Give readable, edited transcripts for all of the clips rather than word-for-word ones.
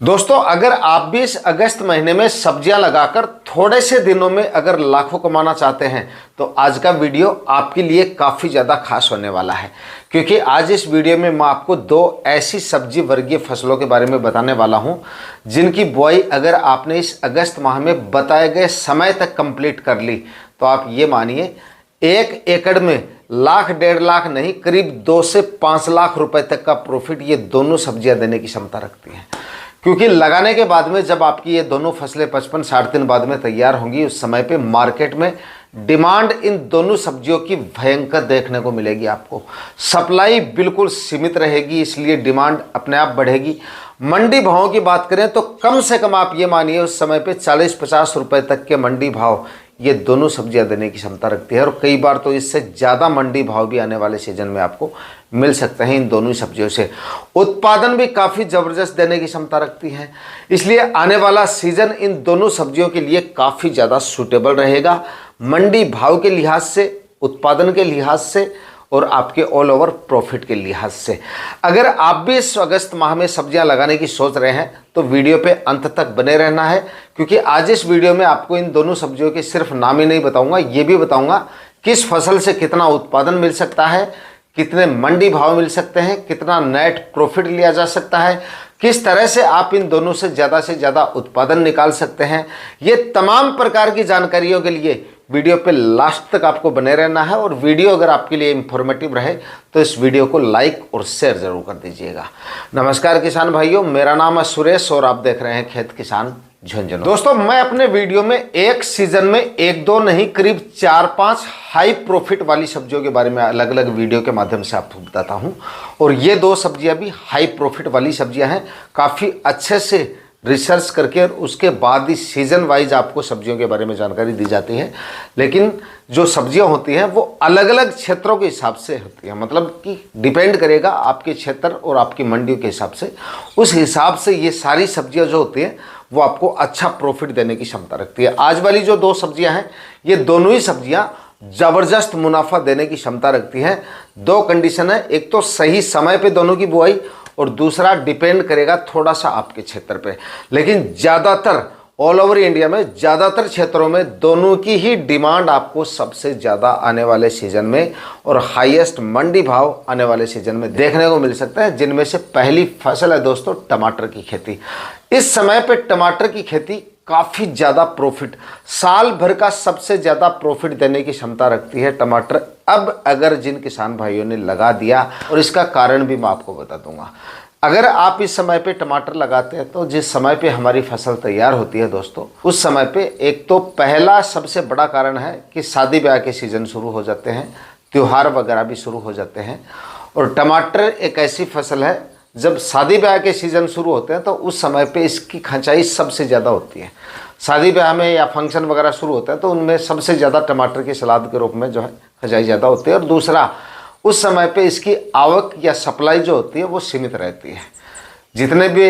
दोस्तों, अगर आप भी इस अगस्त महीने में सब्जियां लगाकर थोड़े से दिनों में अगर लाखों कमाना चाहते हैं तो आज का वीडियो आपके लिए काफ़ी ज़्यादा खास होने वाला है। क्योंकि आज इस वीडियो में मैं आपको दो ऐसी सब्जी वर्गीय फसलों के बारे में बताने वाला हूं जिनकी बुआई अगर आपने इस अगस्त माह में बताए गए समय तक कंप्लीट कर ली तो आप ये मानिए 1 एकड़ में लाख 1.5 लाख नहीं, करीब 2 से 5 लाख रुपए तक का प्रॉफिट ये दोनों सब्जियां देने की क्षमता रखती हैं। क्योंकि लगाने के बाद में जब आपकी ये दोनों फसलें 55-60 दिन बाद में तैयार होंगी, उस समय पे मार्केट में डिमांड इन दोनों सब्जियों की भयंकर देखने को मिलेगी। आपको सप्लाई बिल्कुल सीमित रहेगी, इसलिए डिमांड अपने आप बढ़ेगी। मंडी भावों की बात करें तो कम से कम आप ये मानिए उस समय पे 40-50 रुपए तक के मंडी भाव ये दोनों सब्जियां देने की क्षमता रखती है, और कई बार तो इससे ज़्यादा मंडी भाव भी आने वाले सीजन में आपको मिल सकते हैं। इन दोनों सब्जियों से उत्पादन भी काफ़ी ज़बरदस्त देने की क्षमता रखती है, इसलिए आने वाला सीजन इन दोनों सब्जियों के लिए काफ़ी ज़्यादा सूटेबल रहेगा मंडी भाव के लिहाज से, उत्पादन के लिहाज से और आपके ऑल ओवर प्रॉफिट के लिहाज से। अगर आप भी इस अगस्त माह में सब्जियां लगाने की सोच रहे हैं तो वीडियो पे अंत तक बने रहना है, क्योंकि आज इस वीडियो में आपको इन दोनों सब्जियों के सिर्फ नाम ही नहीं बताऊंगा, ये भी बताऊंगा किस फसल से कितना उत्पादन मिल सकता है, कितने मंडी भाव मिल सकते हैं, कितना नेट प्रॉफिट लिया जा सकता है, किस तरह से आप इन दोनों से ज़्यादा उत्पादन निकाल सकते हैं। ये तमाम प्रकार की जानकारियों के लिए वीडियो पे लास्ट तक आपको बने रहना है, और वीडियो अगर आपके लिए इंफॉर्मेटिव रहे तो इस वीडियो को लाइक और शेयर जरूर कर दीजिएगा। नमस्कार किसान भाइयों, मेरा नाम है सुरेश और आप देख रहे हैं खेत किसान झुंझुनू। दोस्तों, मैं अपने वीडियो में एक सीजन में 1-2 नहीं, करीब 4-5 हाई प्रॉफिट वाली सब्जियों के बारे में अलग अलग वीडियो के माध्यम से आपको बताता हूं, और ये 2 सब्जियां भी हाई प्रॉफिट वाली सब्जियां हैं। काफ़ी अच्छे से रिसर्च करके और उसके बाद ही सीजन वाइज आपको सब्जियों के बारे में जानकारी दी जाती है। लेकिन जो सब्जियां होती हैं वो अलग अलग क्षेत्रों के हिसाब से होती हैं, मतलब कि डिपेंड करेगा आपके क्षेत्र और आपकी मंडियों के हिसाब से। उस हिसाब से ये सारी सब्जियां जो होती हैं वो आपको अच्छा प्रॉफिट देने की क्षमता रखती है। आज वाली जो 2 सब्जियां हैं ये दोनों ही सब्जियां ज़बरदस्त मुनाफा देने की क्षमता रखती हैं। 2 कंडीशन है, एक तो सही समय पे दोनों की बुआई, और दूसरा डिपेंड करेगा थोड़ा सा आपके क्षेत्र पे। लेकिन ज़्यादातर ऑल ओवर इंडिया में ज़्यादातर क्षेत्रों में दोनों की ही डिमांड आपको सबसे ज़्यादा आने वाले सीजन में और हाईएस्ट मंडी भाव आने वाले सीजन में देखने को मिल सकता है। जिनमें से पहली फसल है दोस्तों टमाटर की खेती। इस समय पे टमाटर की खेती काफ़ी ज़्यादा प्रॉफिट, साल भर का सबसे ज़्यादा प्रॉफिट देने की क्षमता रखती है टमाटर। अब अगर जिन किसान भाइयों ने लगा दिया, और इसका कारण भी मैं आपको बता दूंगा। अगर आप इस समय पे टमाटर लगाते हैं तो जिस समय पे हमारी फसल तैयार होती है दोस्तों, उस समय पे एक तो पहला सबसे बड़ा कारण है कि शादी ब्याह के सीज़न शुरू हो जाते हैं, त्यौहार वगैरह भी शुरू हो जाते हैं। और टमाटर एक ऐसी फसल है जब शादी ब्याह के सीज़न शुरू होते हैं तो उस समय पे इसकी खंचाई सबसे ज़्यादा होती है। शादी ब्याह में या फंक्शन वगैरह शुरू होते हैं तो उनमें सबसे ज़्यादा टमाटर की सलाद के रूप में जो है खंचाई ज़्यादा होती है। और दूसरा, उस समय पे इसकी आवक या सप्लाई जो होती है वो सीमित रहती है। जितने भी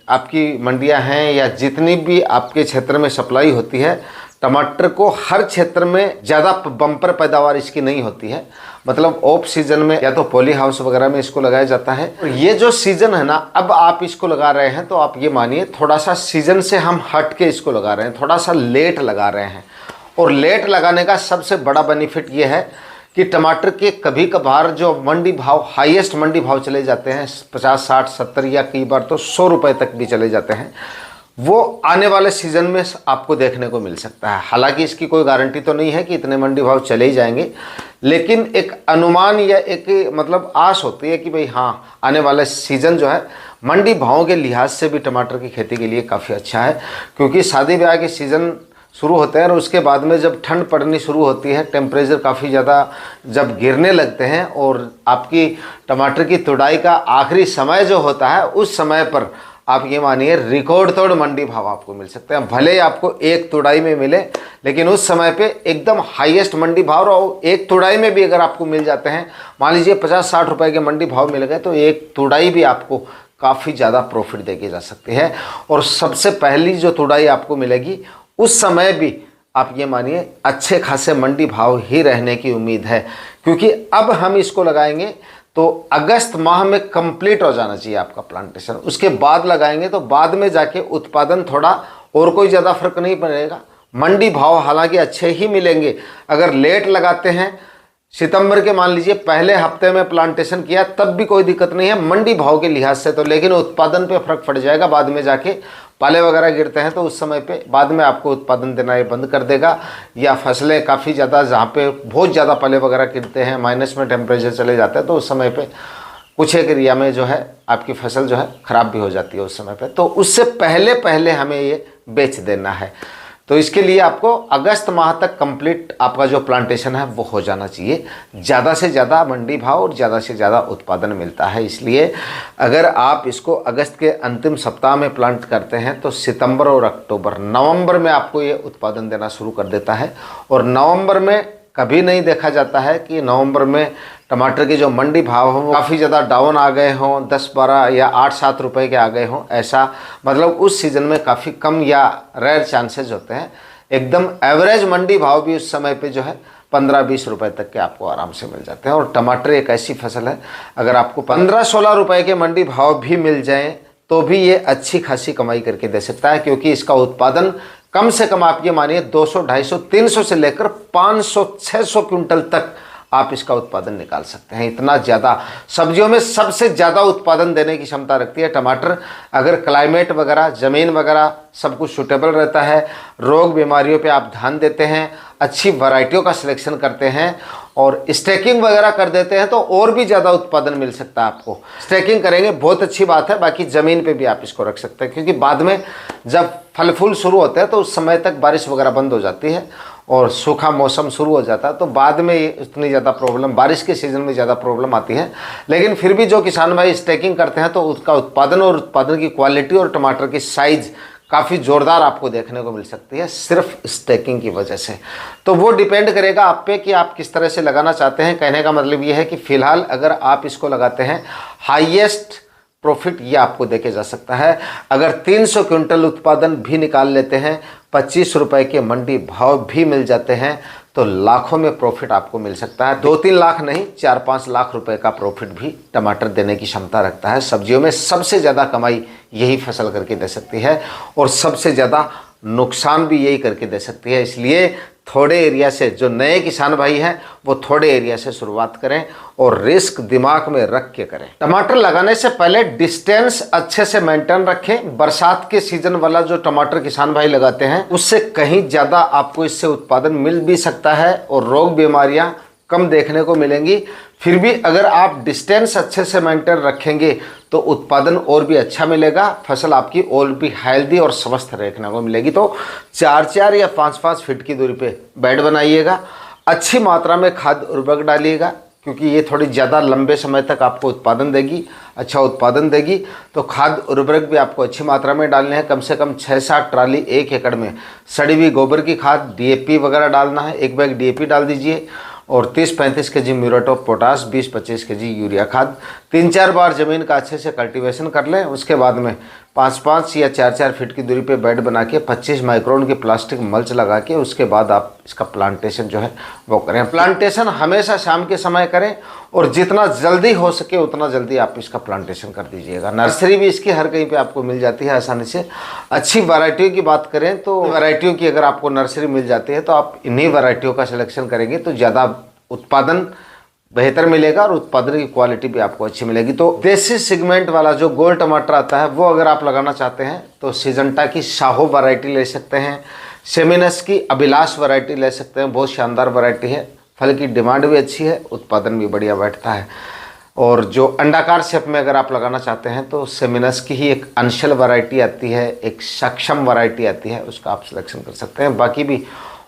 आपकी मंडियां हैं या जितनी भी आपके क्षेत्र में सप्लाई होती है, टमाटर को हर क्षेत्र में ज़्यादा बम्पर पैदावार इसकी नहीं होती है। मतलब ऑफ सीजन में या तो पॉली हाउस वगैरह में इसको लगाया जाता है। और ये जो सीज़न है ना, अब आप इसको लगा रहे हैं तो आप ये मानिए थोड़ा सा सीज़न से हम हट के इसको लगा रहे हैं, थोड़ा सा लेट लगा रहे हैं। और लेट लगाने का सबसे बड़ा बेनिफिट ये है कि टमाटर के कभी कभार जो मंडी भाव, हाईएस्ट मंडी भाव चले जाते हैं 50, 60, 70 या कई बार तो 100 रुपये तक भी चले जाते हैं, वो आने वाले सीज़न में आपको देखने को मिल सकता है। हालांकि इसकी कोई गारंटी तो नहीं है कि इतने मंडी भाव चले ही जाएंगे, लेकिन एक अनुमान या एक मतलब आस होती है कि भाई हाँ, आने वाला सीज़न जो है मंडी भावों के लिहाज से भी टमाटर की खेती के लिए काफ़ी अच्छा है। क्योंकि शादी ब्याह के सीज़न शुरू होते हैं और उसके बाद में जब ठंड पड़नी शुरू होती है, टेम्परेचर काफ़ी ज़्यादा जब गिरने लगते हैं और आपकी टमाटर की तुड़ाई का आखिरी समय जो होता है, उस समय पर आप ये मानिए रिकॉर्ड तोड़ मंडी भाव आपको मिल सकते हैं। भले ही आपको एक तुड़ाई में मिले, लेकिन उस समय पे एकदम हाईएस्ट मंडी भाव, और एक तुड़ाई में भी अगर आपको मिल जाते हैं, मान लीजिए 50-60 रुपए के मंडी भाव मिल गए, तो एक तुड़ाई भी आपको काफ़ी ज़्यादा प्रॉफिट देके जा सकती है। और सबसे पहली जो तुड़ाई आपको मिलेगी उस समय भी आप ये मानिए अच्छे खासे मंडी भाव ही रहने की उम्मीद है। क्योंकि अब हम इसको लगाएंगे तो अगस्त माह में कंप्लीट हो जाना चाहिए आपका प्लांटेशन। उसके बाद लगाएंगे तो बाद में जाके उत्पादन थोड़ा और कोई ज़्यादा फर्क नहीं पड़ेगा। मंडी भाव हालांकि अच्छे ही मिलेंगे। अगर लेट लगाते हैं, सितंबर के मान लीजिए पहले हफ्ते में प्लांटेशन किया, तब भी कोई दिक्कत नहीं है मंडी भाव के लिहाज से तो, लेकिन उत्पादन पे फर्क पड़ जाएगा। बाद में जाके पाले वगैरह गिरते हैं तो उस समय पे बाद में आपको उत्पादन देना ये बंद कर देगा, या फसलें काफ़ी ज़्यादा जहाँ पे बहुत ज़्यादा पाले वगैरह गिरते हैं, माइनस में टेम्परेचर चले जाते हैं, तो उस समय पे कुछ एक एरिया में जो है आपकी फसल जो है ख़राब भी हो जाती है उस समय पे। तो उससे पहले पहले हमें ये बेच देना है। तो इसके लिए आपको अगस्त माह तक कंप्लीट आपका जो प्लांटेशन है वो हो जाना चाहिए। ज़्यादा से ज़्यादा मंडी भाव और ज़्यादा से ज़्यादा उत्पादन मिलता है। इसलिए अगर आप इसको अगस्त के अंतिम सप्ताह में प्लांट करते हैं तो सितंबर और अक्टूबर, नवंबर में आपको ये उत्पादन देना शुरू कर देता है। और नवंबर में कभी नहीं देखा जाता है कि नवंबर में टमाटर के जो मंडी भाव हों वो काफ़ी ज़्यादा डाउन आ गए हों, 10-12 या 8-7 रुपए के आ गए हों। ऐसा मतलब उस सीज़न में काफ़ी कम या रेयर चांसेस होते हैं। एकदम एवरेज मंडी भाव भी उस समय पे जो है 15-20 रुपए तक के आपको आराम से मिल जाते हैं। और टमाटर एक ऐसी फसल है, अगर आपको 15-16 रुपए के मंडी भाव भी मिल जाएँ तो भी ये अच्छी खासी कमाई करके दे सकता है, क्योंकि इसका उत्पादन कम से कम आप ये मानिए 200, 250, 300 से लेकर 500, 600 क्विंटल तक आप इसका उत्पादन निकाल सकते हैं। इतना ज़्यादा सब्जियों में सबसे ज़्यादा उत्पादन देने की क्षमता रखती है टमाटर। अगर क्लाइमेट वगैरह, ज़मीन वगैरह सब कुछ सूटेबल रहता है, रोग बीमारियों पे आप ध्यान देते हैं, अच्छी वैरायटियों का सिलेक्शन करते हैं और स्टैकिंग वगैरह कर देते हैं तो और भी ज़्यादा उत्पादन मिल सकता है आपको। स्टैकिंग करेंगे बहुत अच्छी बात है, बाकी ज़मीन पे भी आप इसको रख सकते हैं, क्योंकि बाद में जब फल फूल शुरू होते हैं तो उस समय तक बारिश वगैरह बंद हो जाती है और सूखा मौसम शुरू हो जाता है, तो बाद में उतनी ज़्यादा प्रॉब्लम, बारिश के सीज़न में ज़्यादा प्रॉब्लम आती है। लेकिन फिर भी जो किसान भाई स्टैकिंग करते हैं तो उसका उत्पादन और उत्पादन की क्वालिटी और टमाटर की साइज़ काफ़ी ज़ोरदार आपको देखने को मिल सकती है सिर्फ स्टैकिंग की वजह से। तो वो डिपेंड करेगा आप पे कि आप किस तरह से लगाना चाहते हैं। कहने का मतलब ये है कि फ़िलहाल अगर आप इसको लगाते हैं, हाईएस्ट प्रॉफिट ये आपको देके जा सकता है। अगर 300 क्विंटल उत्पादन भी निकाल लेते हैं, 25 रुपए के मंडी भाव भी मिल जाते हैं, तो लाखों में प्रॉफिट आपको मिल सकता है। 2-3 लाख नहीं, 4-5 लाख रुपए का प्रॉफिट भी टमाटर देने की क्षमता रखता है। सब्जियों में सबसे ज़्यादा कमाई यही फसल करके दे सकती है और सबसे ज़्यादा नुकसान भी यही करके दे सकती है। इसलिए थोड़े एरिया से, जो नए किसान भाई हैं वो थोड़े एरिया से शुरुआत करें और रिस्क दिमाग में रख के करें। टमाटर लगाने से पहले डिस्टेंस अच्छे से मेंटेन रखें। बरसात के सीजन वाला जो टमाटर किसान भाई लगाते हैं उससे कहीं ज़्यादा आपको इससे उत्पादन मिल भी सकता है और रोग बीमारियां कम देखने को मिलेंगी। फिर भी अगर आप डिस्टेंस अच्छे से मेंटेन रखेंगे तो उत्पादन और भी अच्छा मिलेगा, फसल आपकी और भी हेल्दी और स्वस्थ देखने को मिलेगी। तो 4-4 या 5-5 फीट की दूरी पे बेड बनाइएगा, अच्छी मात्रा में खाद उर्वरक डालिएगा, क्योंकि ये थोड़ी ज़्यादा लंबे समय तक आपको उत्पादन देगी, अच्छा उत्पादन देगी। तो खाद उर्वरक भी आपको अच्छी मात्रा में डालने हैं, कम से कम 6-7 ट्राली 1 एकड़ में सड़ी हुई गोबर की खाद, DAP वगैरह डालना है। 1 बैग DAP डाल दीजिए और 30-35 kg muriate of potash, 20-25 kg urea खाद। 3-4 बार ज़मीन का अच्छे से कल्टीवेशन कर लें। उसके बाद में 5-5 या 4-4 फीट की दूरी पे बेड बना के 25 माइक्रोन की प्लास्टिक मल्च लगा के उसके बाद आप इसका प्लांटेशन जो है वो करें। प्लांटेशन हमेशा शाम के समय करें और जितना जल्दी हो सके उतना जल्दी आप इसका प्लांटेशन कर दीजिएगा। नर्सरी भी इसकी हर कहीं पे आपको मिल जाती है आसानी से। अच्छी वैरायटियों की बात करें तो वैरायटियों की अगर आपको नर्सरी मिल जाती है तो आप इन्हीं वैरायटियों का सिलेक्शन करेंगे तो ज़्यादा उत्पादन बेहतर मिलेगा और उत्पादन की क्वालिटी भी आपको अच्छी मिलेगी। तो देसी सेगमेंट वाला जो गोल टमाटर आता है वो अगर आप लगाना चाहते हैं तो सिजंटा की शाहो वैरायटी ले सकते हैं, सेमिनस की अभिलाष वैरायटी ले सकते हैं, बहुत शानदार वैरायटी है। फल की डिमांड भी अच्छी है, उत्पादन भी बढ़िया बैठता है। और जो अंडाकार शेप में अगर आप लगाना चाहते हैं तो सेमिनस की ही एक अंशल वैरायटी आती है, एक सक्षम वैरायटी आती है, उसका आप सिलेक्शन कर सकते हैं। बाकी भी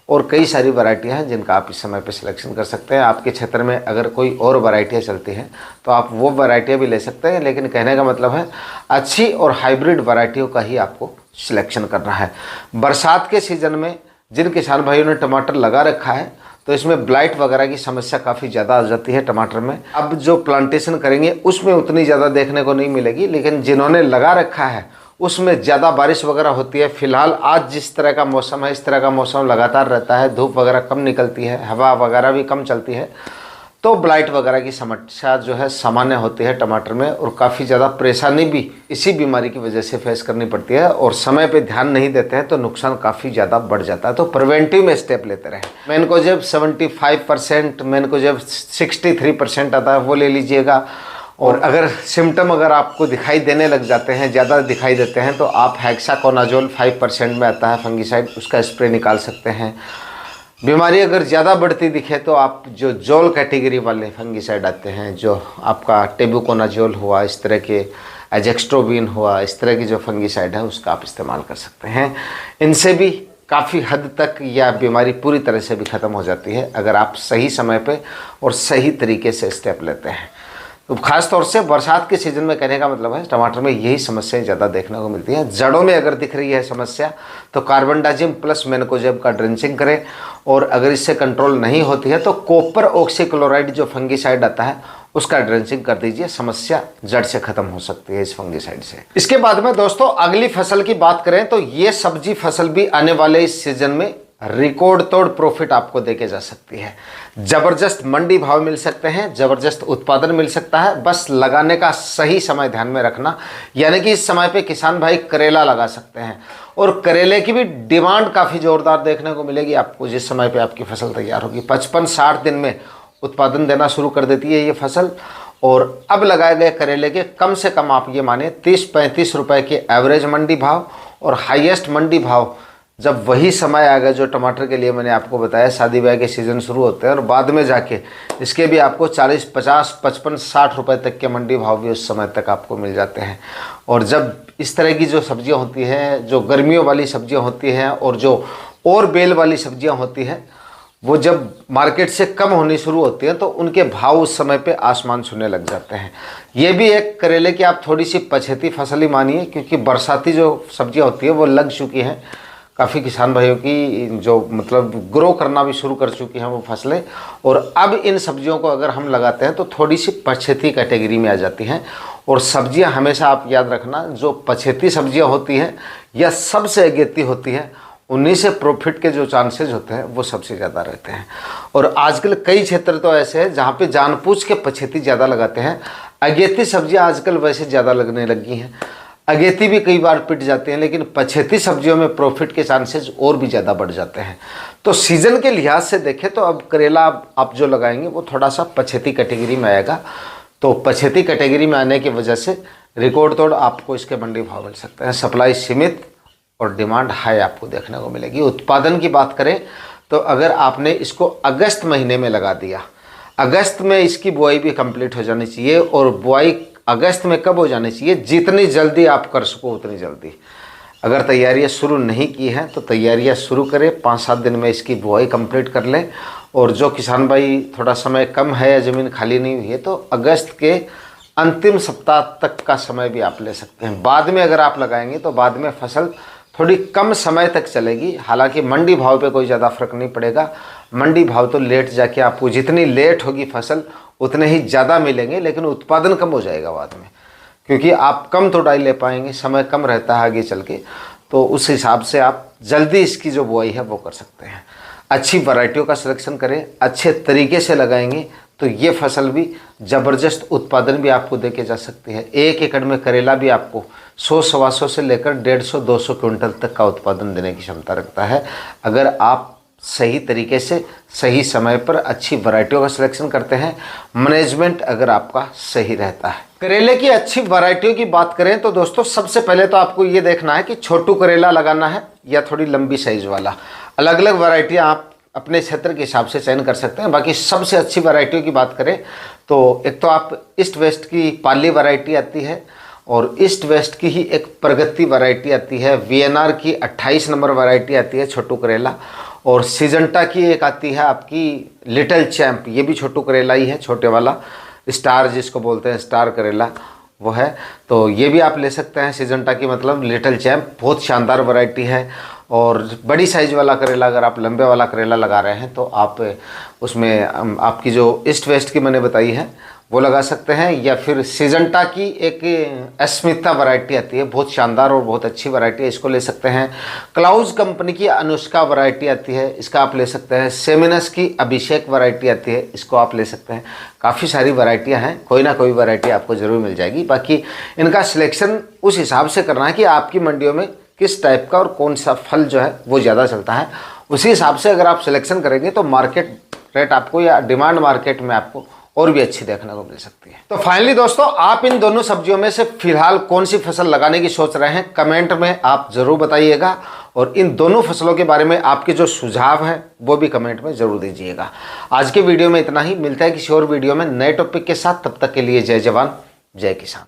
और कई सारी वैरायटियाँ हैं जिनका आप इस समय पे सिलेक्शन कर सकते हैं। आपके क्षेत्र में अगर कोई और वैरायटियाँ चलती हैं तो आप वो वैरायटियाँ भी ले सकते हैं, लेकिन कहने का मतलब है अच्छी और हाइब्रिड वैरायटियों का ही आपको सिलेक्शन करना है। बरसात के सीज़न में जिन किसान भाइयों ने टमाटर लगा रखा है तो इसमें ब्लाइट वगैरह की समस्या काफ़ी ज़्यादा आ जाती है टमाटर में। अब जो प्लांटेशन करेंगे उसमें उतनी ज़्यादा देखने को नहीं मिलेगी, लेकिन जिन्होंने लगा रखा है उसमें ज़्यादा बारिश वगैरह होती है। फिलहाल आज जिस तरह का मौसम है इस तरह का मौसम लगातार रहता है, धूप वगैरह कम निकलती है, हवा वगैरह भी कम चलती है, तो ब्लाइट वगैरह की समस्या जो है सामान्य होती है टमाटर में, और काफ़ी ज़्यादा परेशानी भी इसी बीमारी की वजह से फेस करनी पड़ती है, और समय पे ध्यान नहीं देते हैं तो नुकसान काफ़ी ज़्यादा बढ़ जाता है। तो प्रिवेंटिव में स्टेप लेते रहें। मैनकोजेब 75%, मैनकोजेब 63% आता है, वो ले लीजिएगा। और अगर सिम्टम अगर आपको दिखाई देने लग जाते हैं, ज़्यादा दिखाई देते हैं, तो आप हेक्साकोनाजोल 5% में आता है फंगिसाइड, उसका स्प्रे निकाल सकते हैं। बीमारी अगर ज़्यादा बढ़ती दिखे तो आप जो जोल कैटेगरी वाले फंगिसाइड आते हैं, जो आपका टेबुकोनाजोल हुआ, इस तरह के एजेक्स्ट्रोबिन हुआ, इस तरह की जो फंगिसाइड है उसका आप इस्तेमाल कर सकते हैं। इनसे भी काफ़ी हद तक यह बीमारी पूरी तरह से भी ख़त्म हो जाती है अगर आप सही समय पे और सही तरीके से स्टेप लेते हैं। तो खास तौर से बरसात के सीज़न में कहने का मतलब है टमाटर में यही समस्याएं ज़्यादा देखने को मिलती हैं। जड़ों में अगर दिख रही है समस्या तो कार्बनडाजिम प्लस मैनकोजेब का ड्रेंचिंग करें, और अगर इससे कंट्रोल नहीं होती है तो कॉपर ऑक्सीक्लोराइड जो फंगिसाइड आता है उसका ड्रेंचिंग कर दीजिए। समस्या जड़ से खत्म हो सकती है इस फंगिसाइड से। इसके बाद में दोस्तों अगली फसल की बात करें तो ये सब्जी फसल भी आने वाले इस सीजन में रिकॉर्ड तोड़ प्रॉफिट आपको देके जा सकती है। जबरदस्त मंडी भाव मिल सकते हैं, जबरदस्त उत्पादन मिल सकता है। बस लगाने का सही समय ध्यान में रखना, यानी कि इस समय पे किसान भाई करेला लगा सकते हैं, और करेले की भी डिमांड काफ़ी ज़ोरदार देखने को मिलेगी आपको जिस समय पे आपकी फसल तैयार होगी। 55-60 दिन में उत्पादन देना शुरू कर देती है ये फसल। और अब लगाए गए करेले के कम से कम आप ये माने 30-35 रुपए के एवरेज मंडी भाव, और हाईएस्ट मंडी भाव जब वही समय आएगा जो टमाटर के लिए मैंने आपको बताया, शादी ब्याह के सीज़न शुरू होते हैं, और बाद में जाके इसके भी आपको 40, 50, 55, 60 रुपए तक के मंडी भाव भी उस समय तक आपको मिल जाते हैं। और जब इस तरह की जो सब्जियां होती हैं, जो गर्मियों वाली सब्जियां होती हैं और जो और बेल वाली सब्जियां होती हैं, वो जब मार्केट से कम होनी शुरू होती हैं तो उनके भाव उस समय पे आसमान छूने लग जाते हैं। ये भी एक करेले की आप थोड़ी सी पछेती फसल ही मानिए, क्योंकि बरसाती जो सब्जियां होती है वो लग चुकी हैं। काफ़ी किसान भाइयों की जो मतलब ग्रो करना भी शुरू कर चुकी हैं वो फसलें, और अब इन सब्जियों को अगर हम लगाते हैं तो थोड़ी सी पछेती कैटेगरी में आ जाती हैं। और सब्जियां हमेशा आप याद रखना, जो पछेती सब्जियां होती हैं या सबसे अगेती होती हैं, उन्हीं से प्रॉफिट के जो चांसेस होते हैं वो सबसे ज़्यादा रहते हैं। और आजकल कई क्षेत्र तो ऐसे हैं जहाँ पे जानबूझ के पछेती ज़्यादा लगाते हैं। अगेती सब्जियाँ आजकल वैसे ज़्यादा लगने लगी हैं, अगेती भी कई बार पिट जाते हैं, लेकिन पछेती सब्जियों में प्रॉफिट के चांसेस और भी ज़्यादा बढ़ जाते हैं। तो सीज़न के लिहाज से देखें तो अब करेला आप जो लगाएंगे वो थोड़ा सा पछेती कैटेगरी में आएगा। तो पछेती कैटेगरी में आने की वजह से रिकॉर्ड तोड़ आपको इसके मंडी भाव मिल सकते हैं। सप्लाई सीमित और डिमांड हाई आपको देखने को मिलेगी। उत्पादन की बात करें तो अगर आपने इसको अगस्त महीने में लगा दिया, अगस्त में इसकी बुआई भी कंप्लीट हो जानी चाहिए। और बुआई अगस्त में कब हो जानी चाहिए? जितनी जल्दी आप कर सको उतनी जल्दी। अगर तैयारियां शुरू नहीं की हैं तो तैयारियां शुरू करें, 5-7 दिन में इसकी बुआई कंप्लीट कर लें। और जो किसान भाई थोड़ा समय कम है या ज़मीन खाली नहीं हुई है तो अगस्त के अंतिम सप्ताह तक का समय भी आप ले सकते हैं। बाद में अगर आप लगाएंगे तो बाद में फसल थोड़ी कम समय तक चलेगी। हालांकि मंडी भाव पे कोई ज़्यादा फर्क नहीं पड़ेगा। मंडी भाव तो लेट जाके आपको जितनी लेट होगी फसल उतने ही ज़्यादा मिलेंगे, लेकिन उत्पादन कम हो जाएगा बाद में, क्योंकि आप कम तोड़ाई ले पाएंगे, समय कम रहता है आगे चल के। तो उस हिसाब से आप जल्दी इसकी जो बुआई है वो कर सकते हैं। अच्छी वैरायटियों का सिलेक्शन करें, अच्छे तरीके से लगाएंगे तो ये फसल भी ज़बरदस्त उत्पादन भी आपको देके जा सकती है। 1 एकड़ में करेला भी आपको 100-125 से लेकर 150-200 क्विंटल तक का उत्पादन देने की क्षमता रखता है, अगर आप सही तरीके से सही समय पर अच्छी वैरायटियों का सिलेक्शन करते हैं, मैनेजमेंट अगर आपका सही रहता है। करेले की अच्छी वैरायटियों की बात करें तो दोस्तों सबसे पहले तो आपको ये देखना है कि छोटू करेला लगाना है या थोड़ी लंबी साइज वाला। अलग अलग वैरायटियाँ आप अपने क्षेत्र के हिसाब से चयन कर सकते हैं। बाकी सबसे अच्छी वैरायटियों की बात करें तो एक तो आप ईस्ट वेस्ट की पाली वैरायटी आती है, और ईस्ट वेस्ट की ही एक प्रगति वैरायटी आती है, वीएनआर की 28 नंबर वैरायटी आती है छोटू करेला, और सिजंटा की एक आती है आपकी लिटिल चैम्प, ये भी छोटू करेला ही है, छोटे वाला स्टार जिसको बोलते हैं, स्टार करेला वो है। तो ये भी आप ले सकते हैं सिजंटा की, मतलब लिटिल चैम्प बहुत शानदार वैरायटी है। और बड़ी साइज़ वाला करेला अगर आप लंबे वाला करेला लगा रहे हैं तो आप उसमें आपकी जो ईस्ट वेस्ट की मैंने बताई है वो लगा सकते हैं, या फिर सिजंटा की एक अस्मिता वैरायटी आती है, बहुत शानदार और बहुत अच्छी वैरायटी है, इसको ले सकते हैं। क्लाउज कंपनी की अनुष्का वैरायटी आती है, इसका आप ले सकते हैं। सेमिनस की अभिषेक वैरायटी आती है, इसको आप ले सकते हैं। काफ़ी सारी वैरायटियाँ हैं, कोई ना कोई वैरायटी आपको ज़रूर मिल जाएगी। बाकी इनका सिलेक्शन उस हिसाब से करना है कि आपकी मंडियों में किस टाइप का और कौन सा फल जो है वो ज़्यादा चलता है, उसी हिसाब से अगर आप सिलेक्शन करेंगे तो मार्केट रेट आपको या डिमांड मार्केट में आपको और भी अच्छी देखने को मिल सकती है। तो फाइनली दोस्तों, आप इन दोनों सब्जियों में से फिलहाल कौन सी फसल लगाने की सोच रहे हैं, कमेंट में आप ज़रूर बताइएगा। और इन दोनों फसलों के बारे में आपके जो सुझाव हैं वो भी कमेंट में ज़रूर दीजिएगा। आज के वीडियो में इतना ही, मिलता है किसी और वीडियो में नए टॉपिक के साथ। तब तक के लिए जय जवान जय किसान।